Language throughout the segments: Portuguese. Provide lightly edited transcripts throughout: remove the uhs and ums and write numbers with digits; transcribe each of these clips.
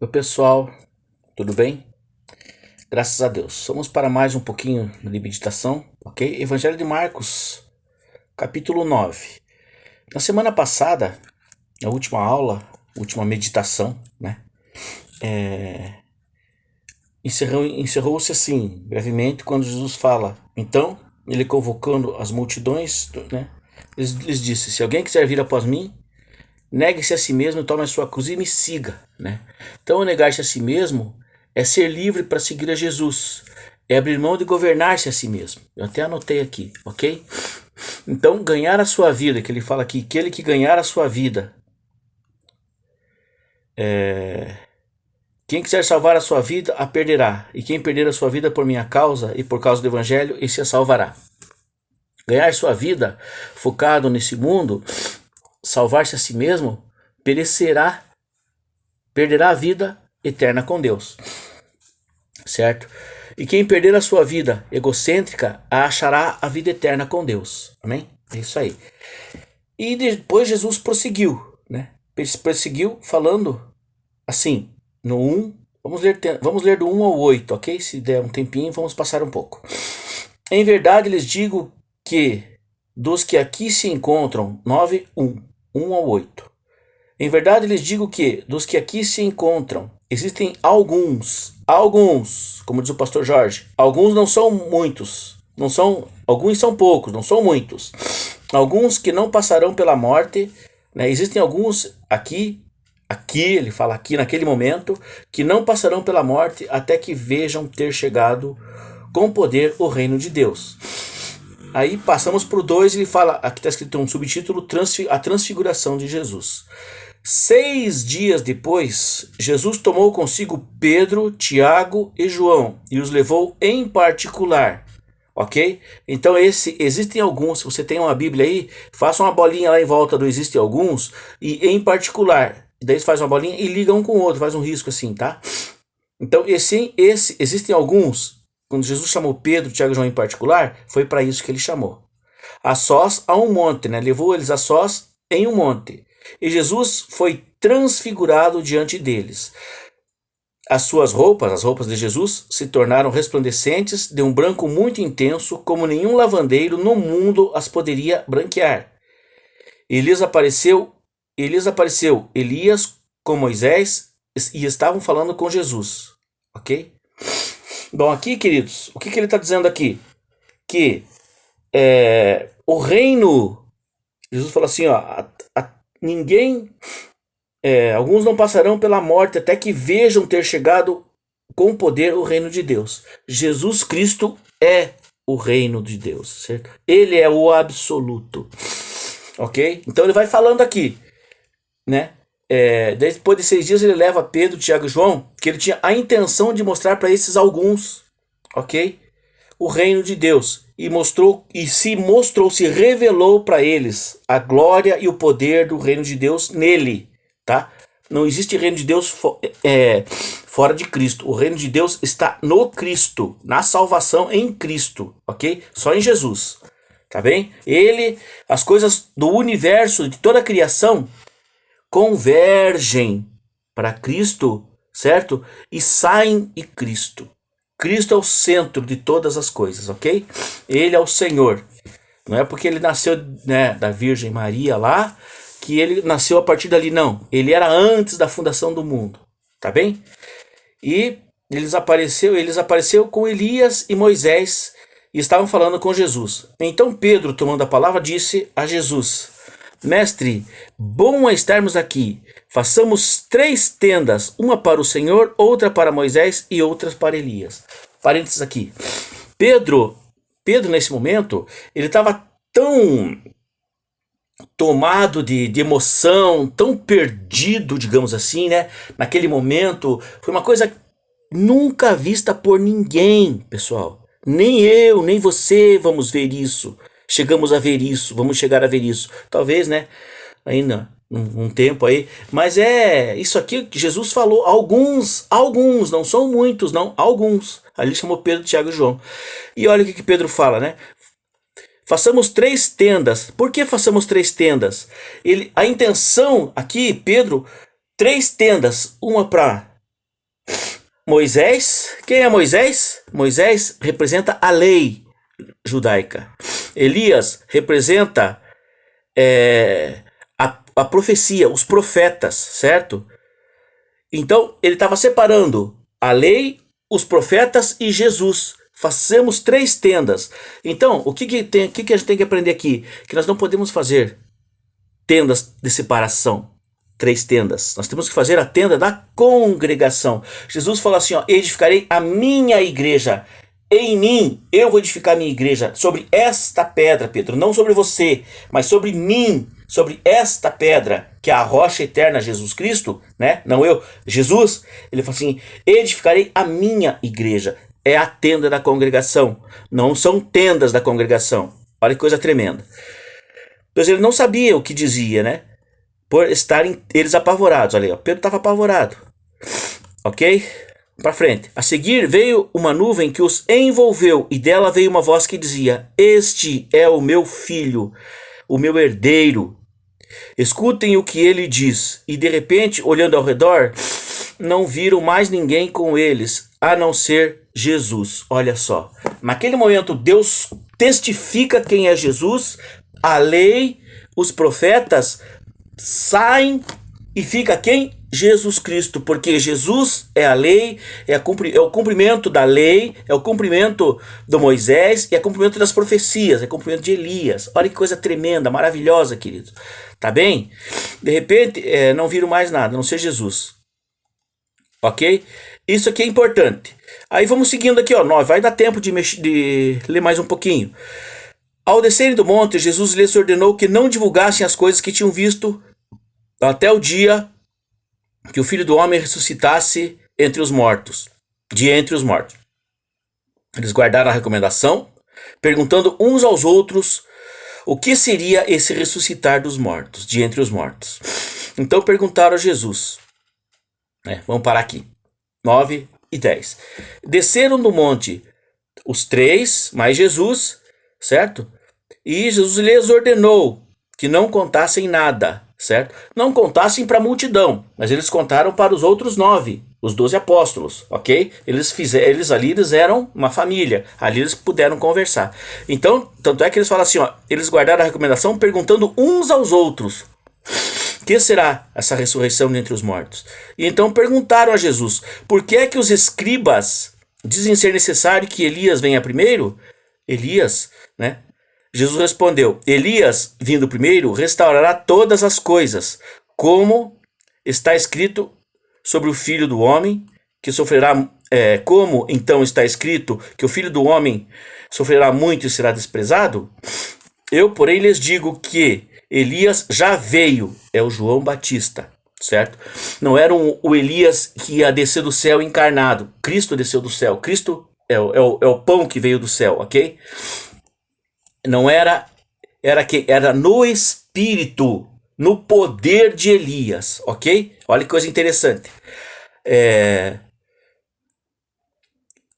Oi pessoal, tudo bem? Graças a Deus. Vamos para mais um pouquinho de meditação, ok? Evangelho de Marcos, capítulo 9. Na semana passada, na última aula, última meditação, né? Encerrou-se assim, brevemente, quando Jesus fala. Então, ele convocando as multidões, né? Lhes disse: se alguém quiser vir após mim, negue-se a si mesmo, tome a sua cruz e me siga, né? Então, negar-se a si mesmo é ser livre para seguir a Jesus. É abrir mão de governar-se a si mesmo. Eu até anotei aqui, ok? Então, ganhar a sua vida, que ele fala aqui, aquele que ganhar a sua vida. Quem quiser salvar a sua vida, a perderá. E quem perder a sua vida por minha causa e por causa do evangelho, esse a salvará. Ganhar sua vida focado nesse mundo, salvar-se a si mesmo, perecerá, perderá a vida eterna com Deus, certo? E quem perder a sua vida egocêntrica, achará a vida eterna com Deus, amém? É isso aí. E depois Jesus prosseguiu, né? Prosseguiu falando assim, no 1, vamos ler do 1 ao 8, ok? Se der um tempinho, vamos passar um pouco. Em verdade lhes digo que dos que aqui se encontram, 9, 1 ao 8. Em verdade lhes digo que, dos que aqui se encontram, existem alguns, como diz o pastor Jorge, alguns não são muitos, alguns são poucos, não são muitos. Alguns que não passarão pela morte, né? Existem alguns aqui, ele fala aqui naquele momento, que não passarão pela morte até que vejam ter chegado com poder o reino de Deus. Aí passamos para o 2, ele fala, aqui está escrito um subtítulo, a transfiguração de Jesus. 6 dias depois, Jesus tomou consigo Pedro, Tiago e João e os levou em particular, ok? Então existem alguns, se você tem uma Bíblia aí, faça uma bolinha lá em volta do existem alguns e em particular. Daí você faz uma bolinha e liga um com o outro, faz um risco assim, tá? Então existem alguns, quando Jesus chamou Pedro, Tiago e João em particular, foi para isso que ele chamou. A sós a um monte, né? Levou eles a sós em um monte. E Jesus foi transfigurado diante deles. As suas roupas, as roupas de Jesus, se tornaram resplandecentes de um branco muito intenso, como nenhum lavandeiro no mundo as poderia branquear. E lhes apareceu Elias com Moisés e estavam falando com Jesus. Ok? Bom, aqui, queridos, o que ele está dizendo aqui? Que o reino, Jesus fala assim, ó, alguns não passarão pela morte até que vejam ter chegado com poder o reino de Deus. Jesus Cristo é o reino de Deus, certo? Ele é o absoluto, ok? Então ele vai falando aqui, né? Depois de 6 dias ele leva Pedro, Tiago e João, que ele tinha a intenção de mostrar para esses alguns, ok? O reino de Deus. Se revelou para eles a glória e o poder do reino de Deus nele, tá? Não existe reino de Deus fora de Cristo. O reino de Deus está no Cristo, na salvação em Cristo, ok? Só em Jesus, tá bem? As coisas do universo, de toda a criação, convergem para Cristo, certo? E saem de Cristo. Cristo é o centro de todas as coisas, ok? Ele é o Senhor. Não é porque ele nasceu, né, da Virgem Maria lá, que ele nasceu a partir dali, não. Ele era antes da fundação do mundo, tá bem? E eles apareceu com Elias e Moisés e estavam falando com Jesus. Então Pedro, tomando a palavra, disse a Jesus: Mestre, bom é estarmos aqui. Façamos 3 tendas, uma para o Senhor, outra para Moisés e outras para Elias. Parênteses aqui. Pedro nesse momento, ele estava tão tomado de emoção, tão perdido, digamos assim, né? Naquele momento, foi uma coisa nunca vista por ninguém, pessoal. Nem eu, nem você vamos ver isso. Chegamos a ver isso, vamos chegar a ver isso. Talvez, né? Ainda um tempo aí, mas isso aqui que Jesus falou, alguns, não são muitos, não, alguns. Ali ele chamou Pedro, Tiago e João. E olha o que Pedro fala, né? Façamos 3 tendas. Por que façamos 3 tendas? A intenção aqui, Pedro, 3 tendas, uma para Moisés, quem é Moisés? Moisés representa a lei judaica. Elias representa a profecia, os profetas, certo? Então, ele estava separando a lei, os profetas e Jesus. Façamos 3 tendas. Então, o que a gente tem que aprender aqui? Que nós não podemos fazer tendas de separação. 3 tendas. Nós temos que fazer a tenda da congregação. Jesus fala assim, ó, edificarei a minha igreja. Em mim, eu vou edificar a minha igreja. Sobre esta pedra, Pedro. Não sobre você, mas sobre mim. Sobre esta pedra, que é a rocha eterna, Jesus Cristo, né? Não eu, Jesus. Ele fala assim, edificarei a minha igreja. É a tenda da congregação. Não são tendas da congregação. Olha que coisa tremenda. Pois ele não sabia o que dizia, né? Por estarem eles apavorados. Olha aí, ó, Pedro estava apavorado. Ok? Para frente. A seguir veio uma nuvem que os envolveu, e dela veio uma voz que dizia: Este é o meu filho, o meu herdeiro. Escutem o que ele diz. E de repente, olhando ao redor, não viram mais ninguém com eles, a não ser Jesus. Olha só. Naquele momento, Deus testifica quem é Jesus, a lei, os profetas saem e fica quem? Jesus Cristo, porque Jesus é a lei, é o cumprimento da lei, é o cumprimento do Moisés, e é o cumprimento das profecias, é o cumprimento de Elias. Olha que coisa tremenda, maravilhosa, querido. Tá bem? De repente, não viram mais nada, a não ser Jesus. Ok? Isso aqui é importante. Aí vamos seguindo aqui, ó. Vai dar tempo de ler mais um pouquinho. Ao descerem do monte, Jesus lhes ordenou que não divulgassem as coisas que tinham visto até o dia que o Filho do Homem ressuscitasse de entre os mortos. Eles guardaram a recomendação, perguntando uns aos outros o que seria esse ressuscitar dos mortos, de entre os mortos. Então perguntaram a Jesus. Vamos parar aqui. 9 e 10. Desceram do monte os 3, mais Jesus, certo? E Jesus lhes ordenou que não contassem nada, certo? Não contassem para a multidão, mas eles contaram para os outros 9, os 12 apóstolos, ok? Eles eram uma família, ali eles puderam conversar. Então, tanto é que eles falam assim, ó, eles guardaram a recomendação perguntando uns aos outros: que será essa ressurreição dentre os mortos? E então perguntaram a Jesus: por que é que os escribas dizem ser necessário que Elias venha primeiro? Elias, né? Jesus respondeu: Elias, vindo primeiro, restaurará todas as coisas, como está escrito sobre o Filho do Homem, que sofrerá. Como então está escrito que o Filho do Homem sofrerá muito e será desprezado? Eu, porém, lhes digo que Elias já veio, é o João Batista, certo? Não era o Elias que ia descer do céu encarnado. Cristo desceu do céu. Cristo é o pão que veio do céu, ok? Não era no espírito, no poder de Elias, ok? Olha que coisa interessante.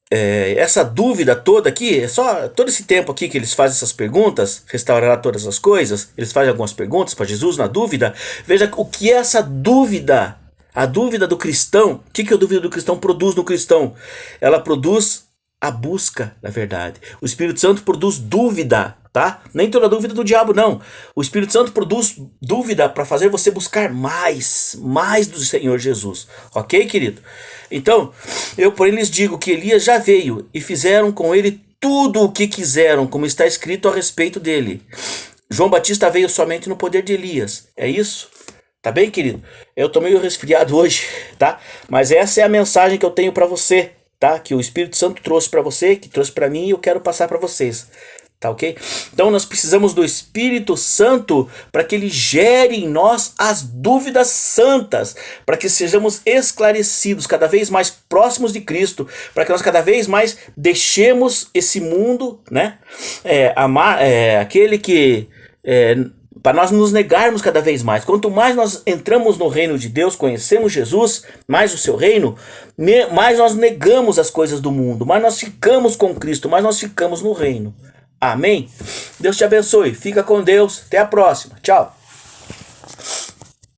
Essa dúvida toda aqui, todo esse tempo aqui que eles fazem essas perguntas, restaurará todas as coisas, eles fazem algumas perguntas para Jesus na dúvida. Veja o que é essa dúvida, a dúvida do cristão. O que a dúvida do cristão produz no cristão? Ela produz a busca da verdade. O Espírito Santo produz dúvida, tá? Nem toda dúvida do diabo, não. O Espírito Santo produz dúvida para fazer você buscar mais do Senhor Jesus. Ok, querido? Então, eu porém lhes digo que Elias já veio e fizeram com ele tudo o que quiseram, como está escrito a respeito dele. João Batista veio somente no poder de Elias. É isso? Tá bem, querido? Eu tô meio resfriado hoje, tá? Mas essa é a mensagem que eu tenho para você, tá? Que o Espírito Santo trouxe para você, que trouxe para mim, e eu quero passar para vocês. Tá, ok? Então nós precisamos do Espírito Santo para que ele gere em nós as dúvidas santas, para que sejamos esclarecidos, cada vez mais próximos de Cristo, para que nós cada vez mais deixemos esse mundo, né? Aquele que... para nós nos negarmos cada vez mais. Quanto mais nós entramos no reino de Deus, conhecemos Jesus, mais o seu reino, mais nós negamos as coisas do mundo, mais nós ficamos com Cristo, mais nós ficamos no reino. Amém? Deus te abençoe. Fica com Deus. Até a próxima. Tchau.